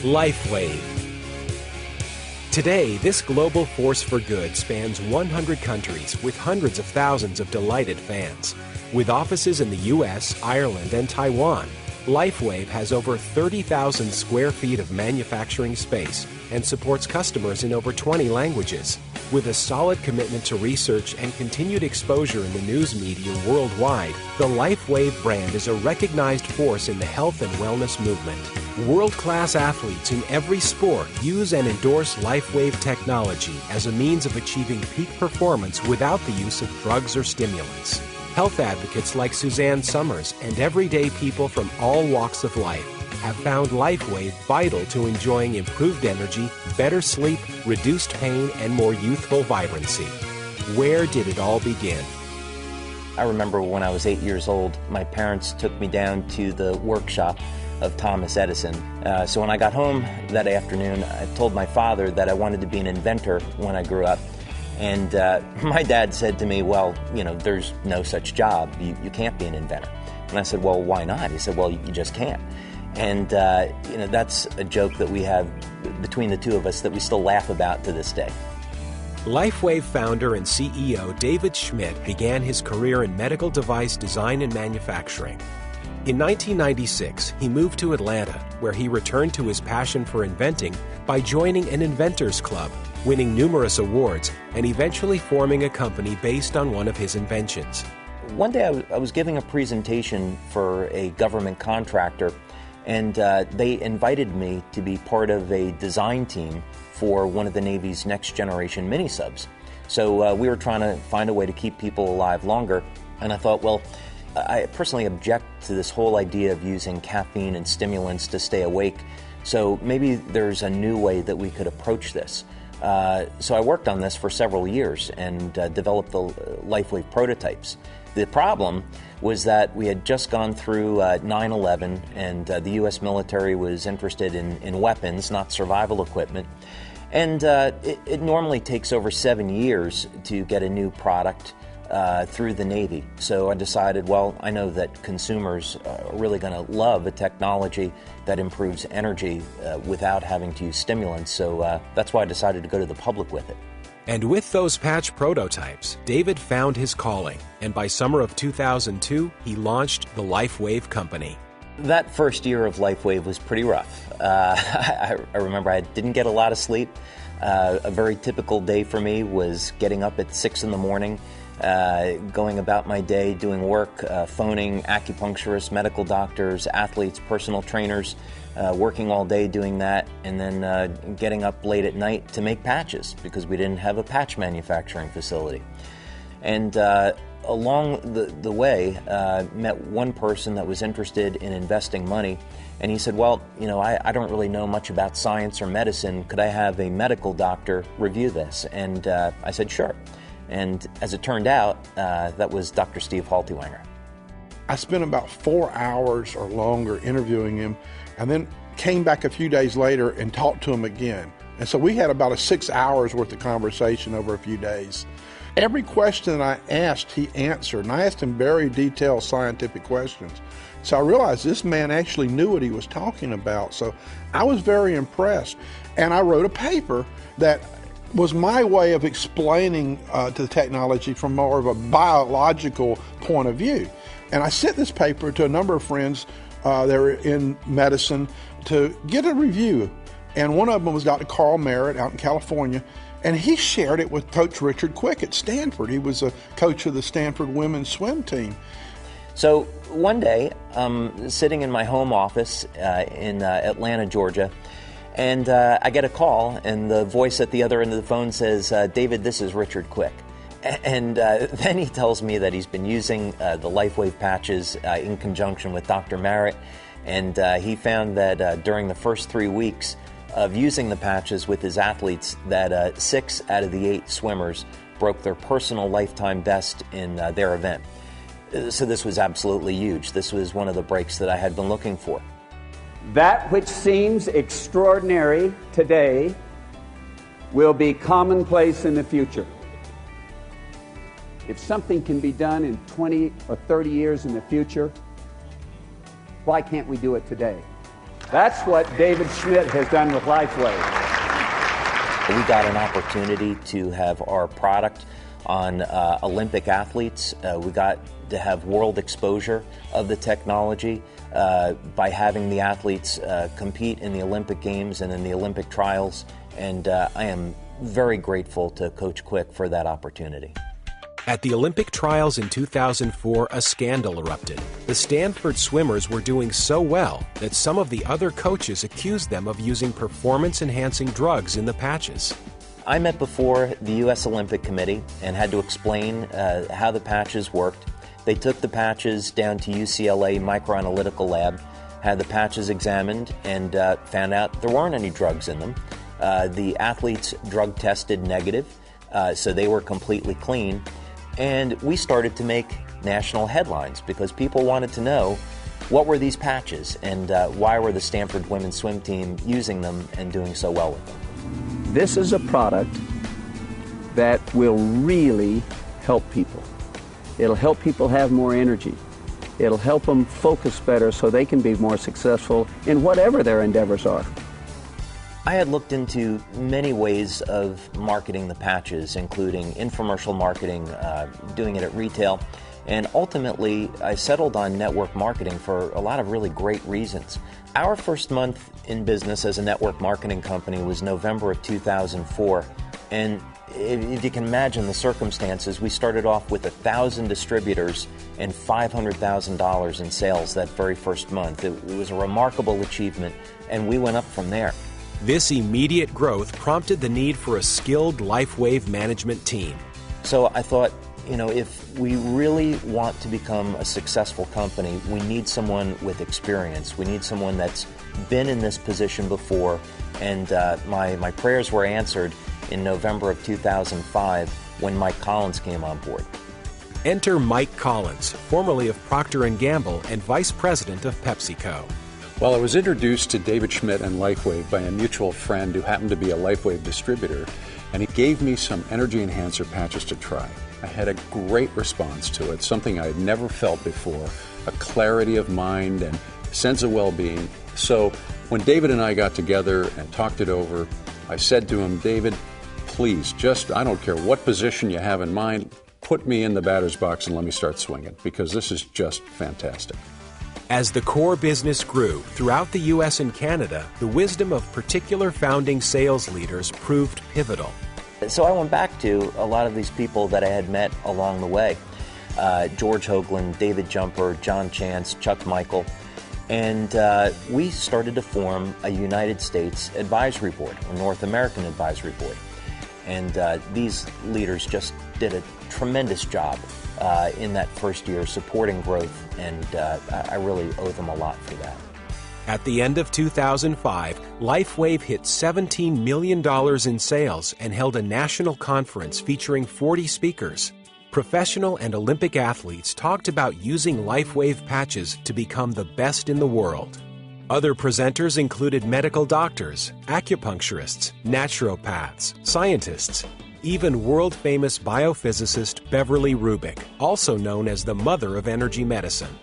LifeWave. Today, this global force for good spans 100 countries with hundreds of thousands of delighted fans. With offices in the U.S., Ireland, and Taiwan, LifeWave has over 30,000 square feet of manufacturing space and supports customers in over 20 languages. With a solid commitment to research and continued exposure in the news media worldwide, the LifeWave brand is a recognized force in the health and wellness movement. World-class athletes in every sport use and endorse LifeWave technology as a means of achieving peak performance without the use of drugs or stimulants. Health advocates like Suzanne Summers and everyday people from all walks of life have found LifeWave vital to enjoying improved energy, better sleep, reduced pain, and more youthful vibrancy. Where did it all begin? I remember when I was 8 years old, my parents took me down to the workshop of Thomas Edison. So when I got home that afternoon, I told my father that I wanted to be an inventor when I grew up. And my dad said to me, well, you know, there's no such job. You can't be an inventor. And I said, well, why not? He said, well, you just can't. And, you know, that's a joke that we have between the two of us that we still laugh about to this day. LifeWave founder and CEO David Schmidt began his career in medical device design and manufacturing. In 1996, he moved to Atlanta, where he returned to his passion for inventing by joining an inventors club, winning numerous awards, and eventually forming a company based on one of his inventions. One day I was giving a presentation for a government contractor, and they invited me to be part of a design team for one of the Navy's next generation mini-subs. So we were trying to find a way to keep people alive longer, and I thought, well, I personally object to this whole idea of using caffeine and stimulants to stay awake, so maybe there's a new way that we could approach this. So I worked on this for several years and developed the LifeWave prototypes. The problem was that we had just gone through 9/11, and the U.S. military was interested in weapons, not survival equipment. And it normally takes over 7 years to get a new product through the Navy. So I decided, well, I know that consumers are really going to love a technology that improves energy without having to use stimulants. So that's why I decided to go to the public with it. And with those patch prototypes, David found his calling, and by summer of 2002, he launched the LifeWave company. That first year of LifeWave was pretty rough. I remember I didn't get a lot of sleep. A very typical day for me was getting up at 6 in the morning, going about my day, doing work, phoning acupuncturists, medical doctors, athletes, personal trainers, working all day doing that, and then getting up late at night to make patches because we didn't have a patch manufacturing facility. And along the way, met one person that was interested in investing money, and he said, well, you know, I don't really know much about science or medicine. Could I have a medical doctor review this? And I said, sure. And as it turned out, that was Dr. Steve Haltiwanger. I spent about 4 hours or longer interviewing him, and then came back a few days later and talked to him again. And so we had about a 6 hours worth of conversation over a few days. Every question I asked, he answered, and I asked him very detailed scientific questions. So I realized this man actually knew what he was talking about. So I was very impressed. And I wrote a paper that was my way of explaining to the technology from more of a biological point of view. And I sent this paper to a number of friends that were in medicine to get a review. And one of them was Dr. Carl Merritt out in California, and he shared it with Coach Richard Quick at Stanford. He was a coach of the Stanford women's swim team. So one day, sitting in my home office in Atlanta, Georgia, and I get a call, and the voice at the other end of the phone says, David, this is Richard Quick. And then he tells me that he's been using the LifeWave patches in conjunction with Dr. Merritt, and he found that during the first 3 weeks of using the patches with his athletes, that 6 out of the 8 swimmers broke their personal lifetime best in their event. So this was absolutely huge. This was one of the breaks that I had been looking for. That which seems extraordinary today will be commonplace in the future. If something can be done in 20 or 30 years in the future, why can't we do it today? That's what David Schmidt has done with LifeWave. We got an opportunity to have our product on Olympic athletes. We got to have world exposure of the technology by having the athletes compete in the Olympic Games and in the Olympic trials. And I am very grateful to Coach Quick for that opportunity. At the Olympic trials in 2004, a scandal erupted. The Stanford swimmers were doing so well that some of the other coaches accused them of using performance-enhancing drugs in the patches. I met before the U.S. Olympic Committee and had to explain how the patches worked. They took the patches down to UCLA Microanalytical Lab, had the patches examined, and found out there weren't any drugs in them. The athletes drug tested negative, so they were completely clean. And we started to make national headlines because people wanted to know what were these patches and why were the Stanford women's swim team using them and doing so well with them. This is a product that will really help people. It'll help people have more energy. It'll help them focus better so they can be more successful in whatever their endeavors are. I had looked into many ways of marketing the patches, including infomercial marketing, doing it at retail, and ultimately I settled on network marketing for a lot of really great reasons. Our first month in business as a network marketing company was November of 2004, and if you can imagine the circumstances, we started off with 1,000 distributors and $500,000 in sales that very first month. It was a remarkable achievement, and we went up from there. This immediate growth prompted the need for a skilled LifeWave management team. So I thought, if we really want to become a successful company, we need someone with experience. We need someone that's been in this position before. And my prayers were answered in November of 2005 when Mike Collins came on board. Enter Mike Collins, formerly of Procter & Gamble and Vice President of PepsiCo. Well, I was introduced to David Schmidt and LifeWave by a mutual friend who happened to be a LifeWave distributor, and he gave me some energy enhancer patches to try. I had a great response to it, something I had never felt before, a clarity of mind and sense of well-being. So when David and I got together and talked it over, I said to him, David, please, I don't care what position you have in mind, put me in the batter's box and let me start swinging, because this is just fantastic. As the core business grew throughout the U.S. and Canada, the wisdom of particular founding sales leaders proved pivotal. So I went back to a lot of these people that I had met along the way. George Hoagland, David Jumper, John Chance, Chuck Michael. And we started to form a United States advisory board, a North American advisory board. And these leaders just did a tremendous job in that first year supporting growth, and I really owe them a lot for that. At the end of 2005, LifeWave hit $17 million in sales and held a national conference featuring 40 speakers. Professional and Olympic athletes talked about using LifeWave patches to become the best in the world. Other presenters included medical doctors, acupuncturists, naturopaths, scientists, even world-famous biophysicist Beverly Rubik, also known as the mother of energy medicine.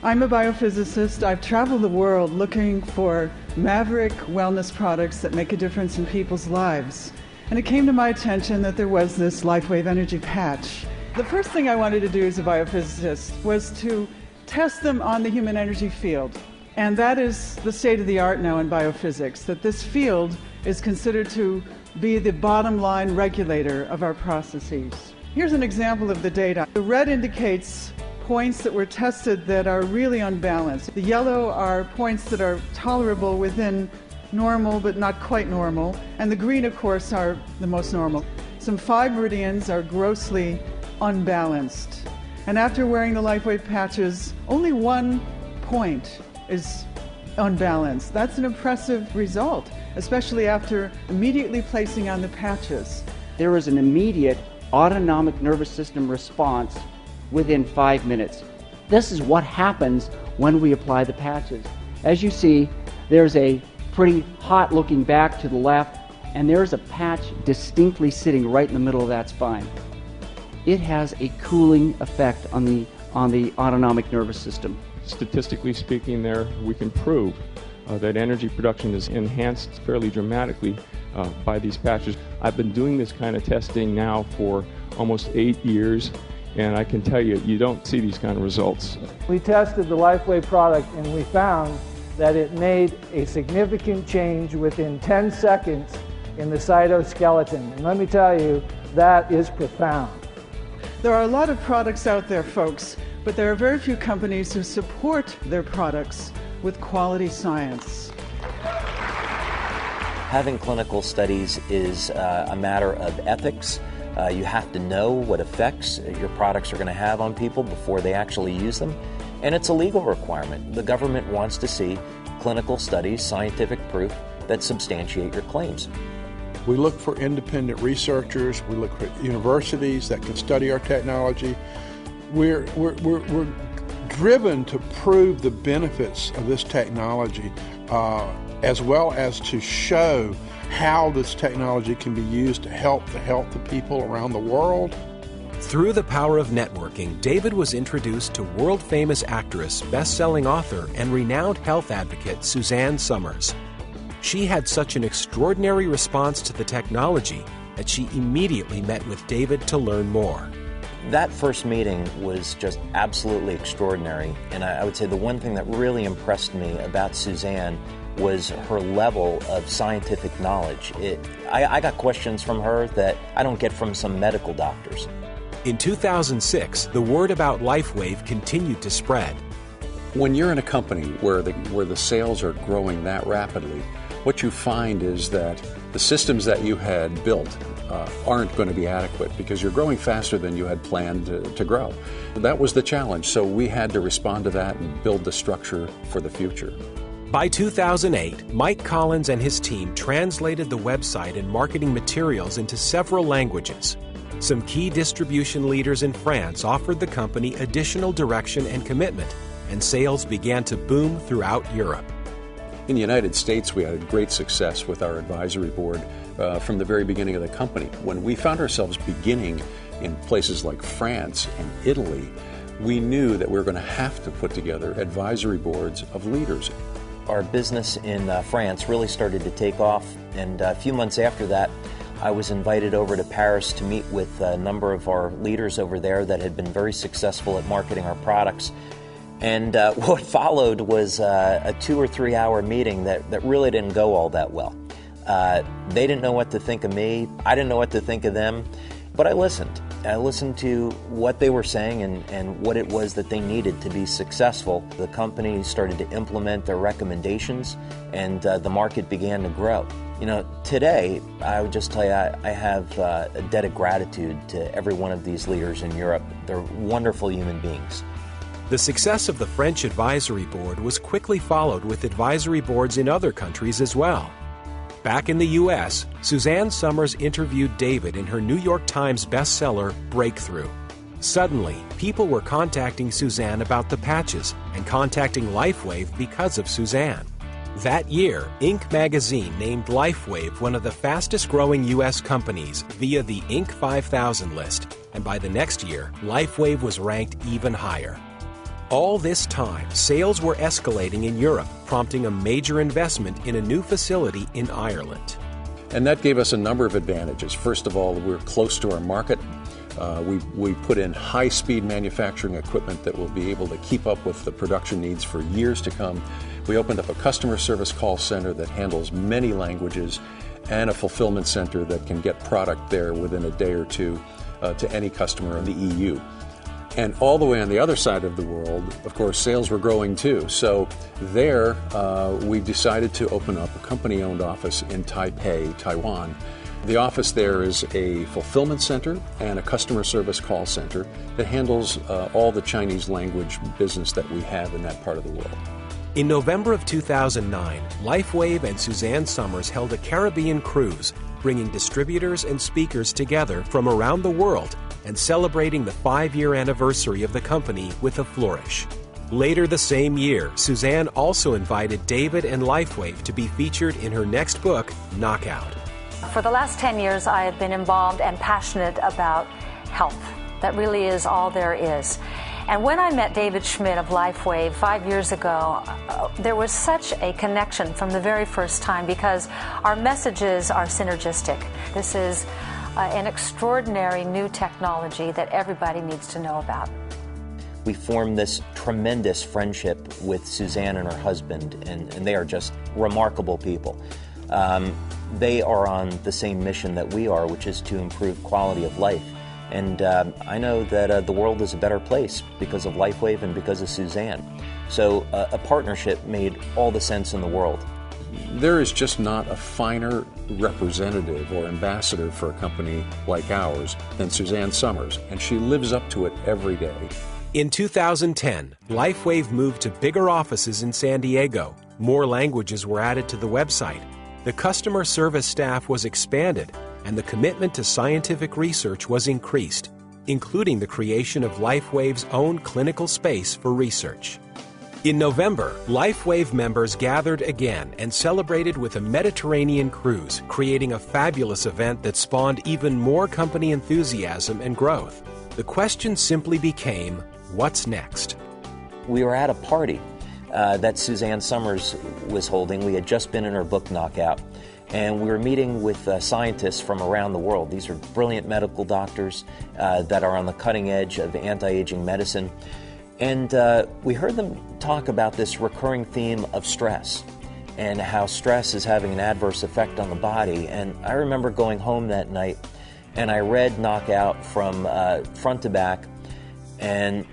I'm a biophysicist. I've traveled the world looking for maverick wellness products that make a difference in people's lives. And it came to my attention that there was this LifeWave energy patch. The first thing I wanted to do as a biophysicist was to test them on the human energy field. And that is the state of the art now in biophysics, that this field is considered to be the bottom line regulator of our processes. Here's an example of the data. The red indicates points that were tested that are really unbalanced. The yellow are points that are tolerable within normal but not quite normal. And the green, of course, are the most normal. Some 5 meridians are grossly unbalanced. And after wearing the LifeWave patches, only 1 point is unbalanced. That's an impressive result, especially after immediately placing on the patches. There is an immediate autonomic nervous system response within 5 minutes. This is what happens when we apply the patches. As you see, there's a pretty hot looking back to the left, and there's a patch distinctly sitting right in the middle of that spine. It has a cooling effect on the autonomic nervous system. Statistically speaking, there we can prove that energy production is enhanced fairly dramatically by these patches. I've been doing this kind of testing now for almost 8 years, and I can tell you, you don't see these kind of results. We tested the LifeWave product and we found that it made a significant change within 10 seconds in the cytoskeleton. And let me tell you, that is profound. There are a lot of products out there, folks, but there are very few companies who support their products with quality science. Having clinical studies is a matter of ethics. You have to know what effects your products are going to have on people before they actually use them. And it's a legal requirement. The government wants to see clinical studies, scientific proof that substantiate your claims. We look for independent researchers. We look for universities that can study our technology. We're driven to prove the benefits of this technology, as well as to show how this technology can be used to help the health of people around the world. Through the power of networking, David was introduced to world-famous actress, best-selling author, and renowned health advocate Suzanne Somers. She had such an extraordinary response to the technology that she immediately met with David to learn more. That first meeting was just absolutely extraordinary, and I would say the one thing that really impressed me about Suzanne was her level of scientific knowledge. I got questions from her that I don't get from some medical doctors. In 2006, the word about LifeWave continued to spread. When you're in a company where the sales are growing that rapidly, what you find is that the systems that you had built aren't going to be adequate because you're growing faster than you had planned to grow. That was the challenge, so we had to respond to that and build the structure for the future. By 2008, Mike Collins and his team translated the website and marketing materials into several languages. Some key distribution leaders in France offered the company additional direction and commitment, and sales began to boom throughout Europe. In the United States, we had great success with our advisory board from the very beginning of the company. When we found ourselves beginning in places like France and Italy, we knew that we were going to have to put together advisory boards of leaders. Our business in France really started to take off, and a few months after that, I was invited over to Paris to meet with a number of our leaders over there that had been very successful at marketing our products. And what followed was a 2 or 3 hour meeting that really didn't go all that well. They didn't know what to think of me. I didn't know what to think of them. But I listened. I listened to what they were saying and what it was that they needed to be successful. The company started to implement their recommendations, and the market began to grow. You know, today, I would just tell you, I have a debt of gratitude to every one of these leaders in Europe. They're wonderful human beings. The success of the French advisory board was quickly followed with advisory boards in other countries as well. Back in the U.S., Suzanne Somers interviewed David in her New York Times bestseller, Breakthrough. Suddenly, people were contacting Suzanne about the patches and contacting LifeWave because of Suzanne. That year, Inc. magazine named LifeWave one of the fastest-growing U.S. companies via the Inc. 5000 list, and by the next year, LifeWave was ranked even higher. All this time, sales were escalating in Europe, prompting a major investment in a new facility in Ireland. And that gave us a number of advantages. First of all, we're close to our market. We put in high-speed manufacturing equipment that will be able to keep up with the production needs for years to come. We opened up a customer service call center that handles many languages and a fulfillment center that can get product there within a day or two to any customer in the EU. And all the way on the other side of the world, of course, sales were growing too. So there, we decided to open up a company-owned office in Taipei, Taiwan. The office there is a fulfillment center and a customer service call center that handles all the Chinese language business that we have in that part of the world. In November of 2009, LifeWave and Suzanne Somers held a Caribbean cruise, bringing distributors and speakers together from around the world and celebrating the 5-year anniversary of the company with a flourish. Later the same year, Suzanne also invited David and LifeWave to be featured in her next book, Knockout. For the last 10 years, I have been involved and passionate about health. That really is all there is. And when I met David Schmidt of LifeWave 5 years ago, there was such a connection from the very first time because our messages are synergistic. This is an extraordinary new technology that everybody needs to know about. We formed this tremendous friendship with Suzanne and her husband, and they are just remarkable people. They are on the same mission that we are, which is to improve quality of life. And I know that the world is a better place because of LifeWave and because of Suzanne. So a partnership made all the sense in the world. There is just not a finer representative or ambassador for a company like ours than Suzanne Summers, and she lives up to it every day. In 2010, LifeWave moved to bigger offices in San Diego. More languages were added to the website. The customer service staff was expanded, and the commitment to scientific research was increased, including the creation of LifeWave's own clinical space for research. In November, LifeWave members gathered again and celebrated with a Mediterranean cruise, creating a fabulous event that spawned even more company enthusiasm and growth. The question simply became, what's next? We were at a party that Suzanne Summers was holding. We had just been in her book Knockout, and we were meeting with scientists from around the world. These are brilliant medical doctors that are on the cutting edge of anti-aging medicine. And we heard them talk about this recurring theme of stress and how stress is having an adverse effect on the body. And I remember going home that night and I read Knockout from front to back, and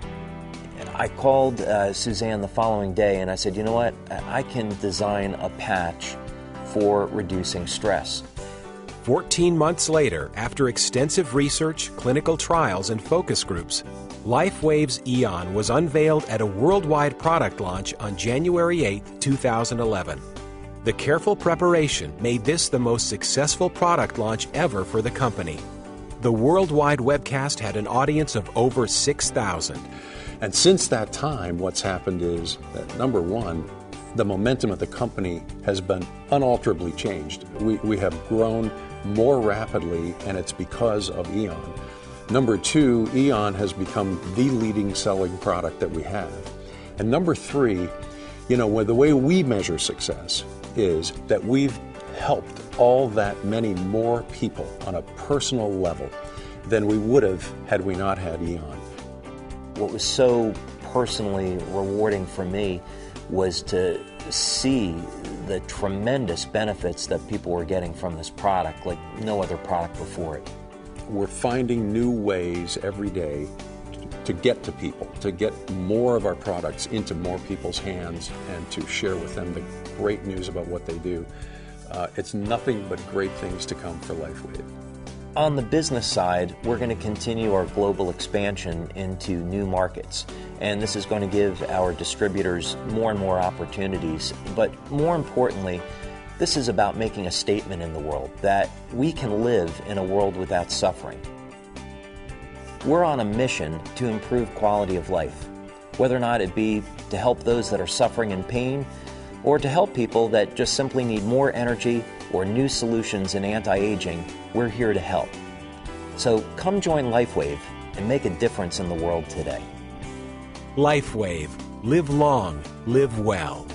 I called Suzanne the following day and I said, you know what, I can design a patch for reducing stress. 14 months later, after extensive research, clinical trials, and focus groups, LifeWave's Eon was unveiled at a worldwide product launch on January 8, 2011. The careful preparation made this the most successful product launch ever for the company. The worldwide webcast had an audience of over 6,000. And since that time, what's happened is that, number one, the momentum of the company has been unalterably changed. We have grown more rapidly, and it's because of Eon. Number two, Eon has become the leading selling product that we have. And number three, you know, the way we measure success is that we've helped all that many more people on a personal level than we would have had we not had Eon. What was so personally rewarding for me was to see the tremendous benefits that people were getting from this product like no other product before it. We're finding new ways every day to get to people, to get more of our products into more people's hands and to share with them the great news about what they do. It's nothing but great things to come for LifeWave. On the business side, we're going to continue our global expansion into new markets. And this is going to give our distributors more and more opportunities. But more importantly, this is about making a statement in the world that we can live in a world without suffering. We're on a mission to improve quality of life, whether or not it be to help those that are suffering in pain or to help people that just simply need more energy or new solutions in anti-aging. We're here to help. So come join LifeWave and make a difference in the world today. LifeWave. Live long, live well.